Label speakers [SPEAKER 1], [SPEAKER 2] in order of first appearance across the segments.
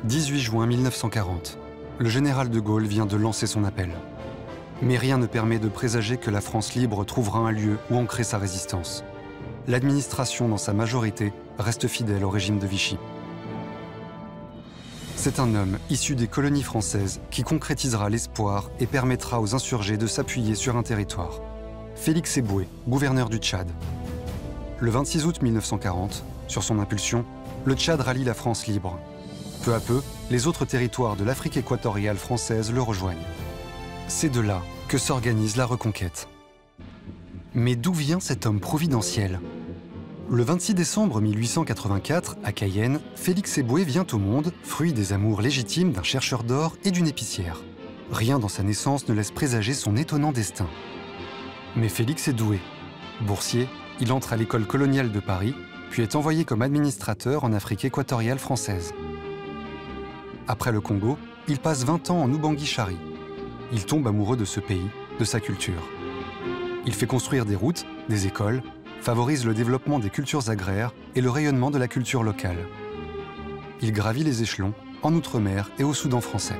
[SPEAKER 1] 18 juin 1940. Le général de Gaulle vient de lancer son appel. Mais rien ne permet de présager que la France libre trouvera un lieu où ancrer sa résistance. L'administration, dans sa majorité, reste fidèle au régime de Vichy. C'est un homme issu des colonies françaises qui concrétisera l'espoir et permettra aux insurgés de s'appuyer sur un territoire. Félix Éboué, gouverneur du Tchad. Le 26 août 1940, sur son impulsion, le Tchad rallie la France libre. Peu à peu, les autres territoires de l'Afrique équatoriale française le rejoignent. C'est de là que s'organise la reconquête. Mais d'où vient cet homme providentiel ? Le 26 décembre 1884, à Cayenne, Félix Éboué vient au monde, fruit des amours légitimes d'un chercheur d'or et d'une épicière. Rien dans sa naissance ne laisse présager son étonnant destin. Mais Félix est doué. Boursier, il entre à l'école coloniale de Paris, puis est envoyé comme administrateur en Afrique équatoriale française. Après le Congo, il passe 20 ans en Oubangui-Chari. Il tombe amoureux de ce pays, de sa culture. Il fait construire des routes, des écoles, favorise le développement des cultures agraires et le rayonnement de la culture locale. Il gravit les échelons, en Outre-mer et au Soudan français.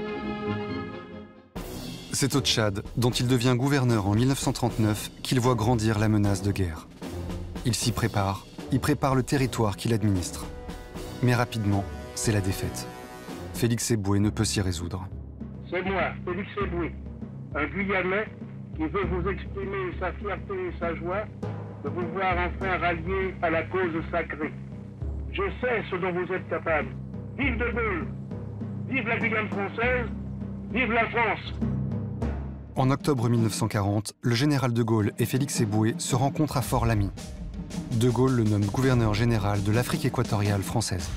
[SPEAKER 1] C'est au Tchad, dont il devient gouverneur en 1939, qu'il voit grandir la menace de guerre. Il s'y prépare, il prépare le territoire qu'il administre. Mais rapidement, c'est la défaite. Félix Éboué ne peut s'y résoudre.
[SPEAKER 2] C'est moi, Félix Éboué, un Guyanais qui veut vous exprimer sa fierté et sa joie de vous voir enfin rallié à la cause sacrée. Je sais ce dont vous êtes capable. Vive de Gaulle! Vive la Guyane française! Vive la France!
[SPEAKER 1] En octobre 1940, le général de Gaulle et Félix Éboué se rencontrent à Fort-Lamy. De Gaulle le nomme gouverneur général de l'Afrique équatoriale française.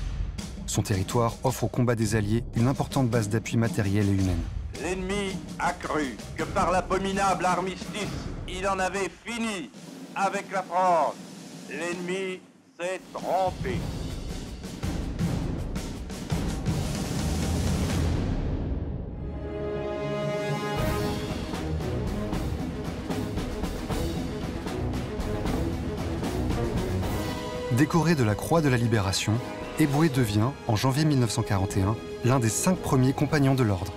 [SPEAKER 1] Son territoire offre au combat des Alliés une importante base d'appui matériel et humaine.
[SPEAKER 3] L'ennemi a cru que par l'abominable armistice, il en avait fini avec la France. L'ennemi s'est trompé.
[SPEAKER 1] Décoré de la Croix de la Libération, Éboué devient, en janvier 1941, l'un des 5 premiers compagnons de l'ordre.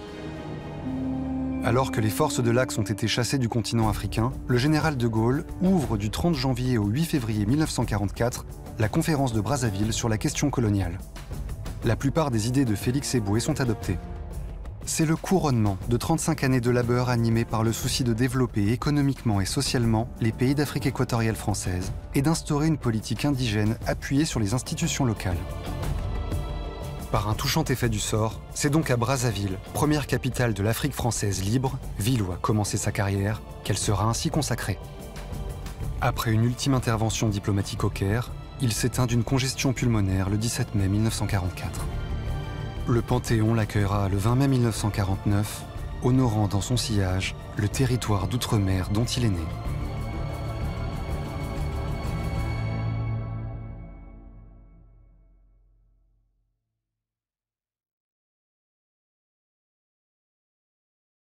[SPEAKER 1] Alors que les forces de l'Axe ont été chassées du continent africain, le général de Gaulle ouvre du 30 janvier au 8 février 1944 la conférence de Brazzaville sur la question coloniale. La plupart des idées de Félix Éboué sont adoptées. C'est le couronnement de 35 années de labeur animé par le souci de développer économiquement et socialement les pays d'Afrique équatoriale française et d'instaurer une politique indigène appuyée sur les institutions locales. Par un touchant effet du sort, c'est donc à Brazzaville, première capitale de l'Afrique française libre, ville où a commencé sa carrière, qu'elle sera ainsi consacrée. Après une ultime intervention diplomatique au Caire, il s'éteint d'une congestion pulmonaire le 17 mai 1944. Le Panthéon l'accueillera le 20 mai 1949, honorant dans son sillage le territoire d'outre-mer dont il est né.